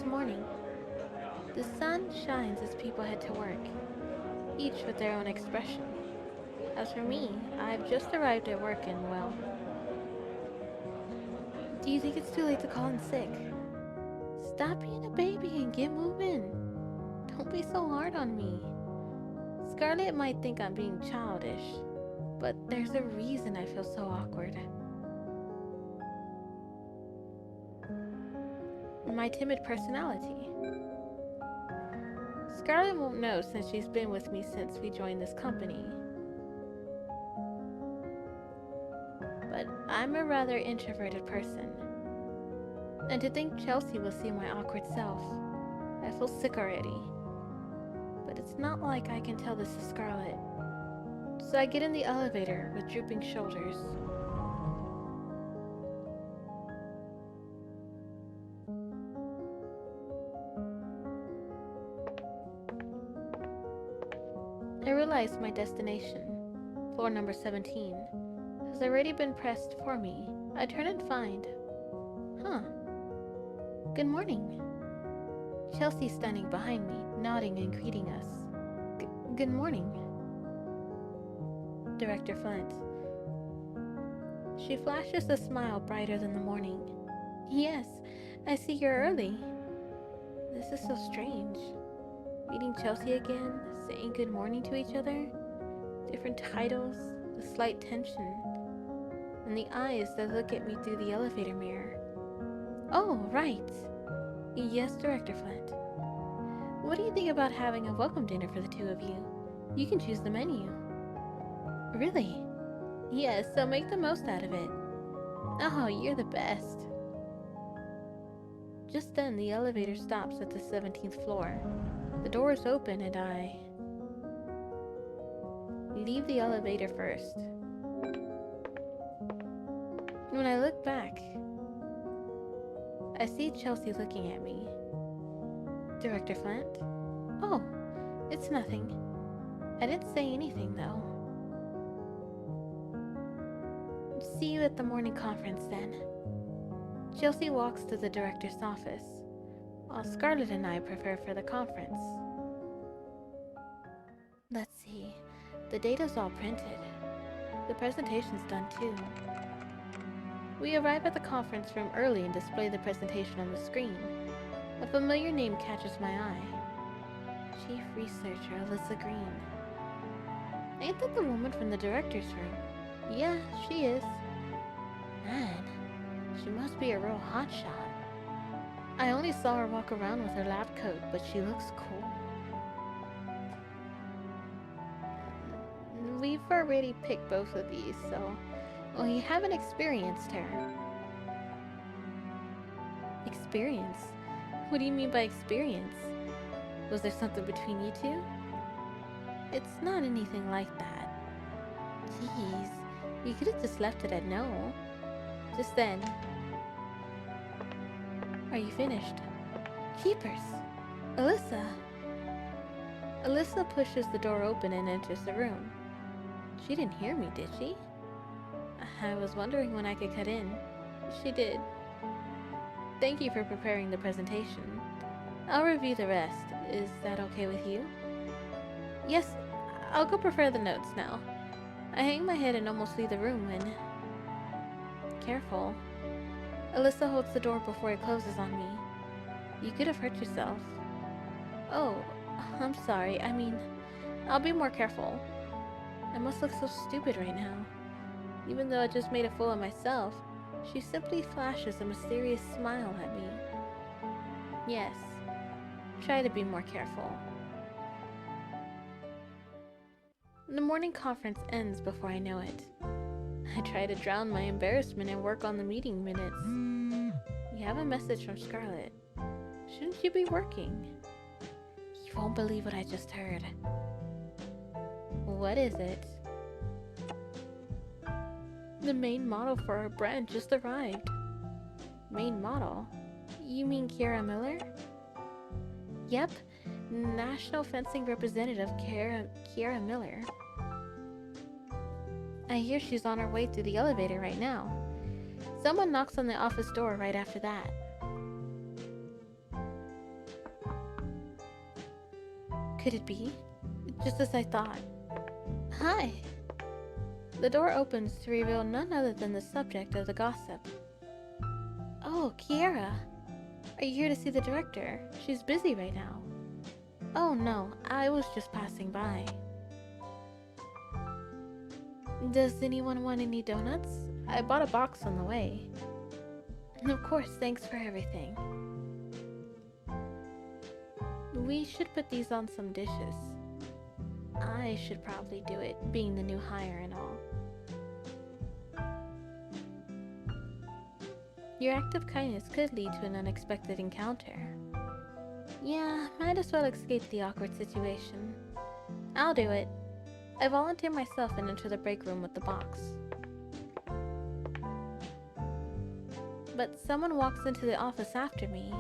morning. The sun shines as people head to work, each with their own expression. As for me, I've just arrived at work and, well, do you think it's too late to call in sick? Stop being a baby and get moving. Don't be so hard on me. Scarlett might think I'm being childish, but there's a reason I feel so awkward. My timid personality. Scarlett won't know since she's been with me since we joined this company. But I'm a rather introverted person. And to think Chelsea will see my awkward self, I feel sick already. But it's not like I can tell this to Scarlett. So I get in the elevator with drooping shoulders. I realize my destination, floor number 17, has already been pressed for me. I turn and find, huh, good morning. Chelsea's standing behind me, nodding and greeting us. Good morning. Director Flint. She flashes a smile brighter than the morning. Yes, I see you're early. This is so strange. Meeting Chelsea again, saying good morning to each other, different titles, the slight tension, and the eyes that look at me through the elevator mirror. Oh, right. Yes, Director Flint. What do you think about having a welcome dinner for the two of you? You can choose the menu. Really? Yes, so make the most out of it. Oh, you're the best. Just then, the elevator stops at the 17th floor. The doors open and I leave the elevator first. When I look back, I see Chelsea looking at me. Director Flint? Oh, it's nothing. I didn't say anything, though. See you at the morning conference, then. Chelsea walks to the director's office, while Scarlett and I prepare for the conference. Let's see. The data's all printed. The presentation's done, too. We arrive at the conference room early and display the presentation on the screen. A familiar name catches my eye. Chief Researcher Alyssa Green. Ain't that the woman from the director's room? Yeah, she is. Man, she must be a real hotshot. I only saw her walk around with her lab coat, but she looks cool. We've already picked both of these, so we haven't experienced her. Experience? What do you mean by experience? Was there something between you two? It's not anything like that. Jeez, you could have just left it at no. Just then. Are you finished? Keepers! Alyssa! Alyssa pushes the door open and enters the room. She didn't hear me, did she? I was wondering when I could cut in. She did. Thank you for preparing the presentation. I'll review the rest. Is that okay with you? Yes, I'll go prepare the notes now. I hang my head and almost leave the room when... Careful. Alyssa holds the door before it closes on me. You could have hurt yourself. Oh, I'm sorry. I mean, I'll be more careful. I must look so stupid right now. Even though I just made a fool of myself, she simply flashes a mysterious smile at me. Yes, try to be more careful. The morning conference ends before I know it. I try to drown my embarrassment and work on the meeting minutes. You have a message from Scarlett. Shouldn't you be working? You won't believe what I just heard. What is it? The main model for our brand just arrived. Main model? You mean Kaira Miller? Yep, National Fencing Representative Kaira Miller. I hear she's on her way through the elevator right now. Someone knocks on the office door right after that. could it be? Just as I thought. Hi! The door opens to reveal none other than the subject of the gossip. Oh, Kaira! Are you here to see the director? She's busy right now. Oh no, I was just passing by. Does anyone want any donuts? I bought a box on the way. And of course, thanks for everything. We should put these on some dishes. I should probably do it, being the new hire and all. Your act of kindness could lead to an unexpected encounter. Yeah, might as well escape the awkward situation. I'll do it. I volunteer myself and enter the break room with the box. But someone walks into the office after me.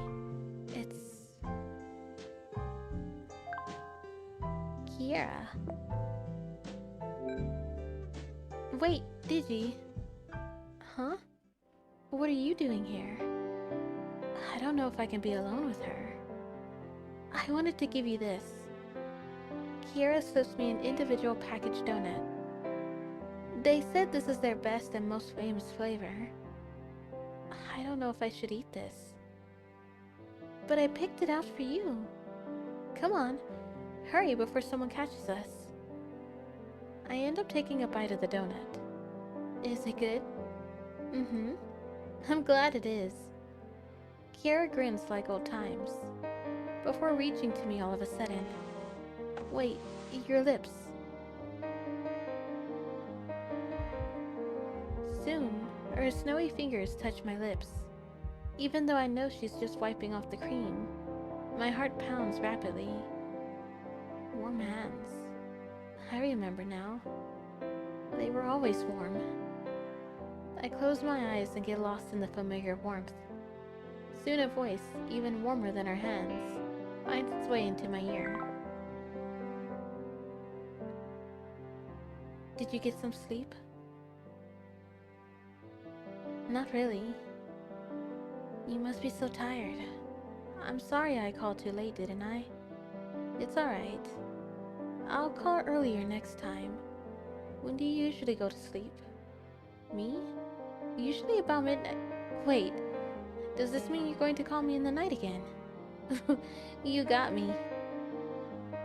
It's... Kaira. Wait, Digi. Huh? What are you doing here? I don't know if I can be alone with her. I wanted to give you this. Kaira slips me an individual packaged donut. They said this is their best and most famous flavor. I don't know if I should eat this. But I picked it out for you. Come on, hurry before someone catches us. I end up taking a bite of the donut. Is it good? Mm-hmm. I'm glad it is. Kaira grins like old times, before reaching to me all of a sudden. Wait, your lips. Soon, her snowy fingers touch my lips. Even though I know she's just wiping off the cream, my heart pounds rapidly. Warm hands. I remember now. They were always warm. I close my eyes and get lost in the familiar warmth. Soon a voice, even warmer than her hands, finds its way into my ear. Did you get some sleep? Not really. You must be so tired. I'm sorry I called too late, didn't I? It's alright. I'll call earlier next time. When do you usually go to sleep? Me? Usually about midnight. Wait, does this mean you're going to call me in the night again? You got me.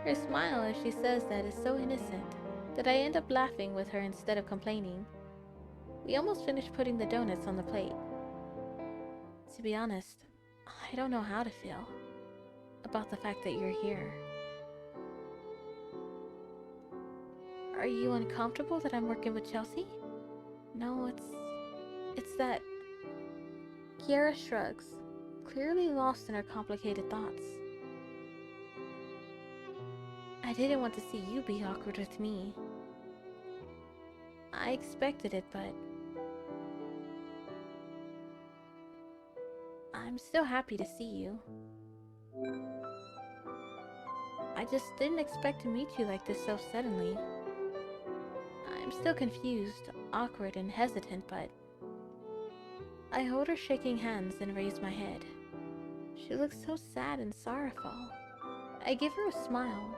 Her smile as she says that is so innocent that I end up laughing with her instead of complaining. We almost finished putting the donuts on the plate. To be honest, I don't know how to feel about the fact that you're here. Are you uncomfortable that I'm working with Chelsea? No, it's that... Kaira shrugs, clearly lost in her complicated thoughts. I didn't want to see you be awkward with me. I expected it, but... I'm still happy to see you. I just didn't expect to meet you like this so suddenly. I'm still confused, awkward, and hesitant, but... I hold her shaking hands and raise my head. She looks so sad and sorrowful. I give her a smile.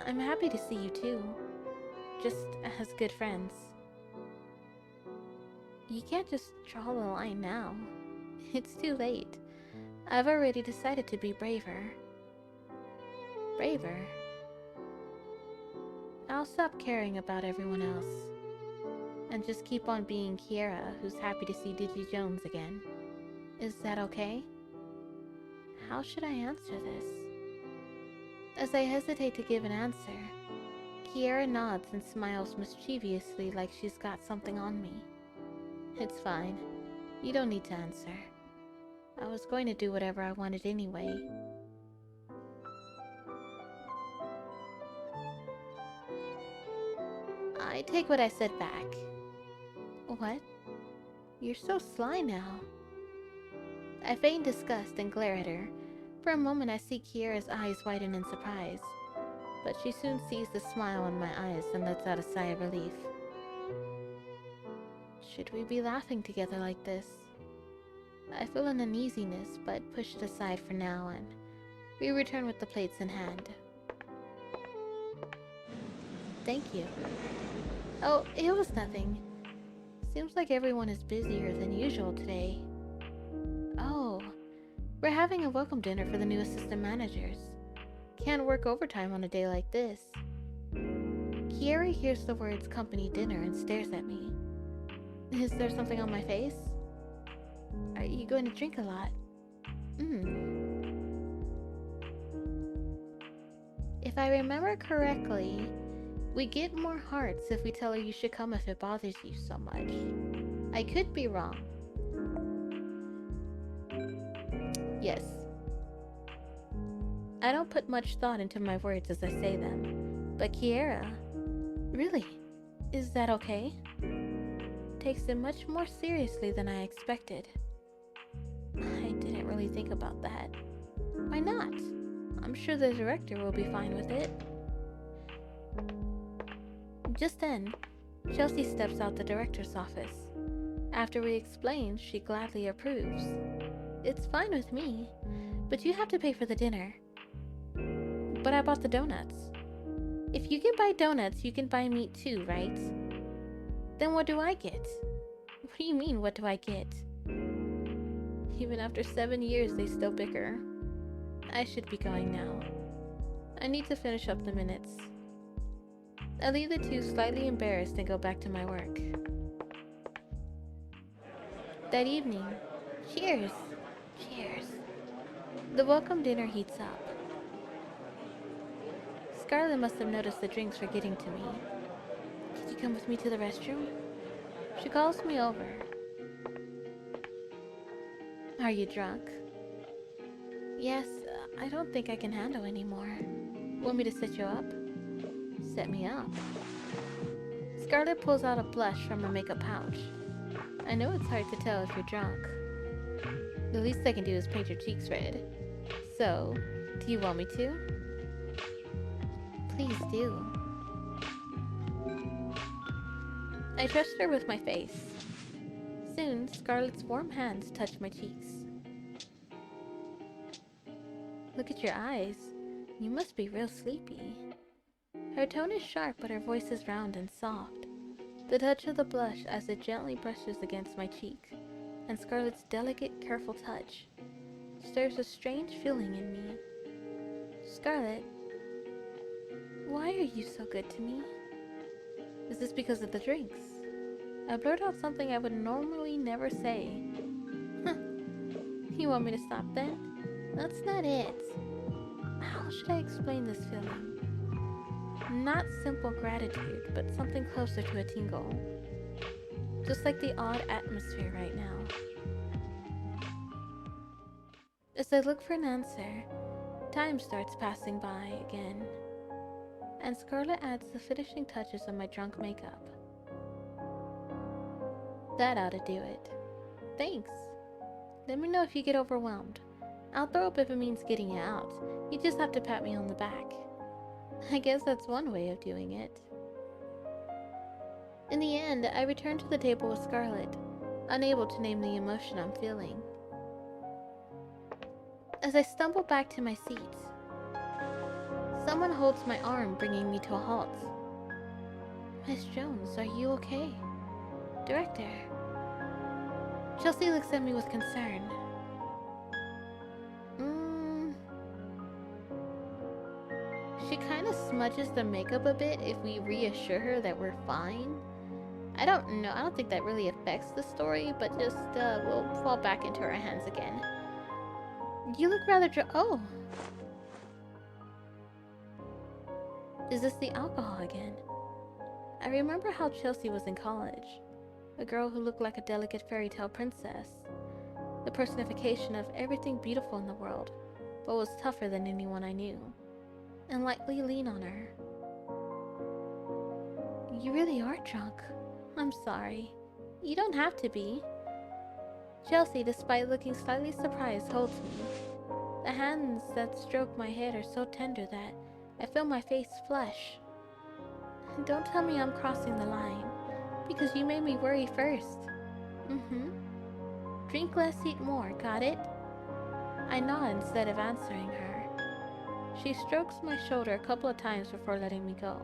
I'm happy to see you too, just as good friends. You can't just draw the line now. It's too late. I've already decided to be braver. Braver? I'll stop caring about everyone else and just keep on being Kaira, who's happy to see Digi Jones again. Is that okay? How should I answer this? As I hesitate to give an answer, Kaira nods and smiles mischievously like she's got something on me. It's fine. You don't need to answer. I was going to do whatever I wanted anyway. I take what I said back. What? You're so sly now. I feign disgust and glare at her. For a moment I see Kaira's eyes widen in surprise, but she soon sees the smile on my eyes and lets out a sigh of relief. Should we be laughing together like this? I feel an uneasiness, but push it aside for now and We return with the plates in hand. Thank you. Oh, it was nothing. Seems like everyone is busier than usual today. Oh, we're having a welcome dinner for the new assistant managers. Can't work overtime on a day like this. Kaira hears the words company dinner and stares at me. Is there something on my face? Are you going to drink a lot? If I remember correctly, we get more hearts if we tell her you should come if it bothers you so much. I could be wrong. Yes. I don't put much thought into my words as I say them, but Kaira, really, is that okay? Takes it much more seriously than I expected. I didn't really think about that. Why not? I'm sure the director will be fine with it. Just then, Chelsea steps out the director's office. After we explain, she gladly approves. It's fine with me, but you have to pay for the dinner. But I bought the donuts. If you can buy donuts, you can buy meat too, right? Then what do I get? What do you mean, what do I get? Even after 7 years, they still bicker. I should be going now. I need to finish up the minutes. I leave the two slightly embarrassed and go back to my work. That evening, cheers! Cheers! The welcome dinner heats up. Scarlett must have noticed the drinks were getting to me. Could you come with me to the restroom? She calls me over. Are you drunk? Yes, I don't think I can handle anymore. Want me to set you up? Set me up. Scarlett pulls out a blush from her makeup pouch. I know it's hard to tell if you're drunk. The least I can do is paint your cheeks red. So, do you want me to? Please do. I trust her with my face. Soon, Scarlett's warm hands touch my cheeks. Look at your eyes. You must be real sleepy. Her tone is sharp, but her voice is round and soft. The touch of the blush as it gently brushes against my cheek, and Scarlett's delicate, careful touch stirs a strange feeling in me. Scarlett, why are you so good to me? Is this because of the drinks? I blurt out something I would normally never say. You want me to stop then? That's not it. How should I explain this feeling? Not simple gratitude, but something closer to a tingle. Just like the odd atmosphere right now. As I look for an answer, time starts passing by again, and Scarlett adds the finishing touches on my drunk makeup. That ought to do it. Thanks. Let me know if you get overwhelmed. I'll throw up if it means getting you out. You just have to pat me on the back. I guess that's one way of doing it. In the end, I return to the table with Scarlett, unable to name the emotion I'm feeling. As I stumble back to my seat, someone holds my arm, bringing me to a halt. Miss Jones, are you okay? Director. Chelsea looks at me with concern. She kind of smudges the makeup a bit if we reassure her that we're fine. I don't know, I don't think that really affects the story, but just, we'll fall back into our hands again. You look rather oh! Is this the alcohol again? I remember how Chelsea was in college. A girl who looked like a delicate fairy tale princess. The personification of everything beautiful in the world, but was tougher than anyone I knew. And lightly lean on her. You really are drunk. I'm sorry. You don't have to be. Chelsea, despite looking slightly surprised, holds me. The hands that stroke my head are so tender that I feel my face flush. Don't tell me I'm crossing the line, because you made me worry first. Drink less, eat more, got it? I nod instead of answering her. She strokes my shoulder a couple of times before letting me go.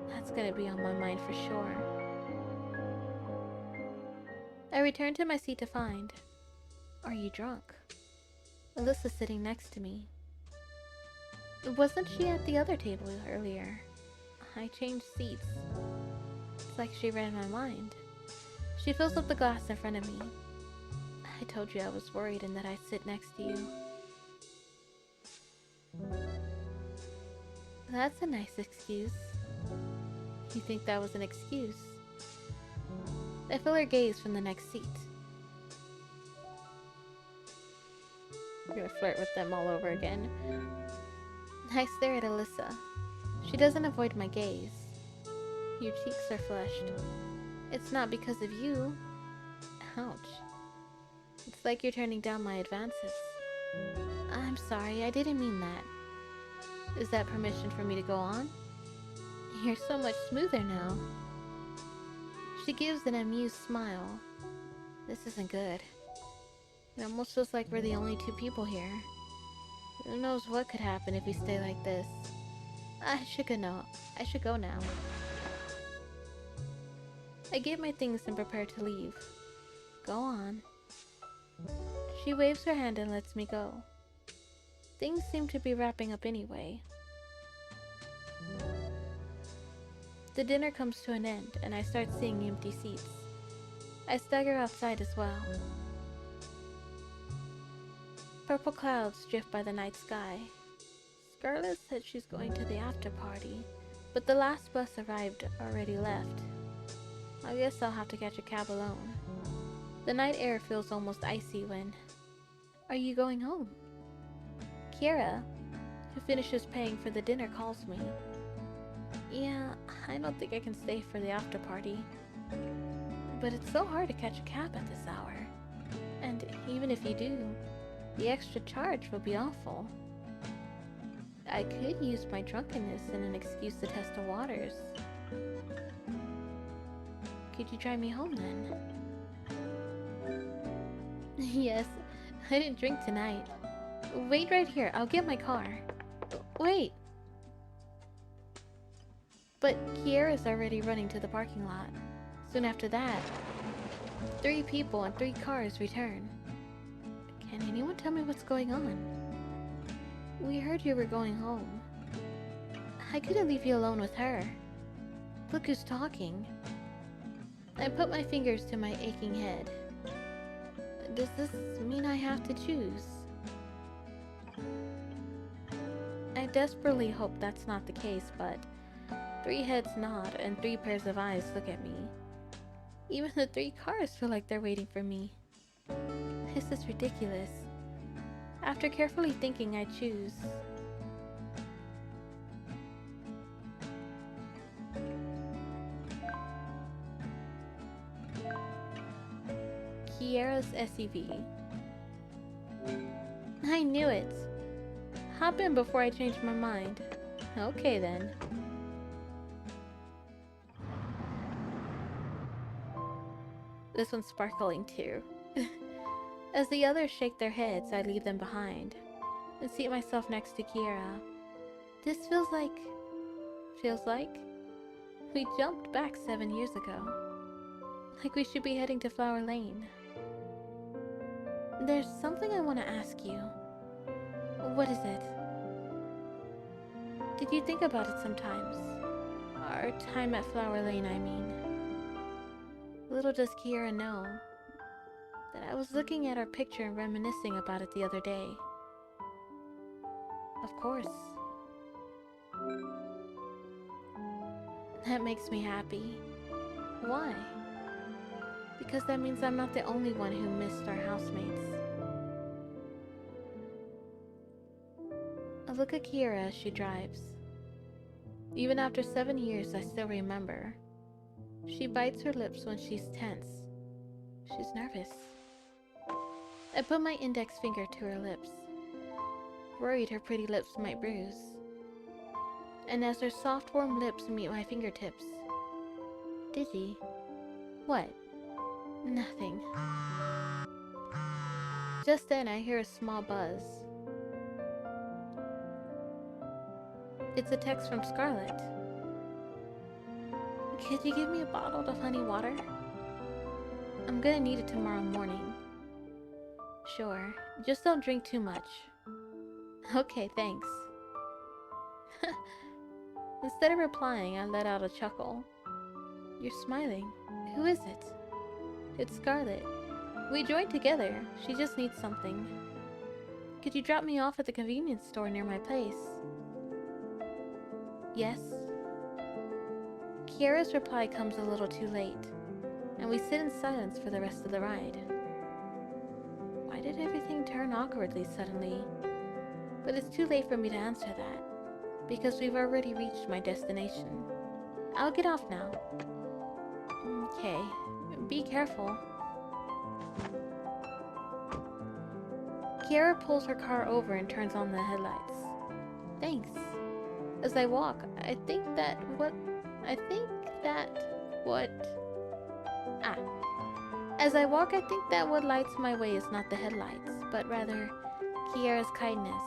That's gonna be on my mind for sure. I return to my seat to find, are you drunk? Alyssa's sitting next to me. Wasn't she at the other table earlier? I changed seats. It's like she read my mind. She fills up the glass in front of me. I told you I was worried and that I'd sit next to you. That's a nice excuse. You think that was an excuse? I feel her gaze from the next seat. I'm gonna flirt with them all over again. I stare at Alyssa. She doesn't avoid my gaze. Your cheeks are flushed. It's not because of you. Ouch. It's like you're turning down my advances. I'm sorry, I didn't mean that. Is that permission for me to go on? You're so much smoother now. She gives an amused smile. This isn't good. It almost feels like we're the only two people here. Who knows what could happen if we stay like this. I should go now. I get my things and prepare to leave. Go on. She waves her hand and lets me go. Things seem to be wrapping up anyway. The dinner comes to an end, and I start seeing empty seats. I stagger outside as well. Purple clouds drift by the night sky. Scarlett said she's going to the after party, but the last bus arrived already left. I guess I'll have to catch a cab alone. The night air feels almost icy when... Are you going home? Kaira, who finishes paying for the dinner, calls me. Yeah, I don't think I can stay for the after party. But it's so hard to catch a cab at this hour. And even if you do, the extra charge will be awful. I could use my drunkenness as an excuse to test the waters. Could you drive me home then? Yes, I didn't drink tonight. Wait right here, I'll get my car. Wait! But Kiera's already running to the parking lot. Soon after that, 3 people and 3 cars return. Can anyone tell me what's going on? We heard you were going home. I couldn't leave you alone with her. Look who's talking. I put my fingers to my aching head. Does this mean I have to choose? I desperately hope that's not the case, but 3 heads nod and 3 pairs of eyes look at me. Even the 3 cars feel like they're waiting for me. This is ridiculous. After carefully thinking, I choose. Kiera's SUV. I knew it. Hop in before I change my mind. Okay then. This one's sparkling too. As the others shake their heads, I leave them behind and seat myself next to Kaira. This feels like... We jumped back 7 years ago. Like we should be heading to Flower Lane. There's something I want to ask you. What is it? Did you think about it sometimes? Our time at Flower Lane, I mean. Little does Kaira know that I was looking at our picture and reminiscing about it the other day. Of course. That makes me happy. Why? Because that means I'm not the only one who missed our housemates. I look at Kaira as she drives. Even after 7 years, I still remember. She bites her lips when she's tense. She's nervous. I put my index finger to her lips, worried her pretty lips might bruise. And as her soft, warm lips meet my fingertips, Digi, what? Nothing. Just then I hear a small buzz. It's a text from Scarlett. Could you give me a bottle of honey water? I'm gonna need it tomorrow morning. Sure, just don't drink too much. Okay, thanks. Instead of replying, I let out a chuckle. You're smiling. Who is it? It's Scarlett. We joined together. She just needs something. Could you drop me off at the convenience store near my place? Yes. Kiara's reply comes a little too late, and we sit in silence for the rest of the ride. Why did everything turn awkwardly suddenly? But it's too late for me to answer that, because we've already reached my destination. I'll get off now. Okay, be careful. Kiara pulls her car over and turns on the headlights. Thanks. As I walk, I think that what lights my way is not the headlights, but rather Kiara's kindness.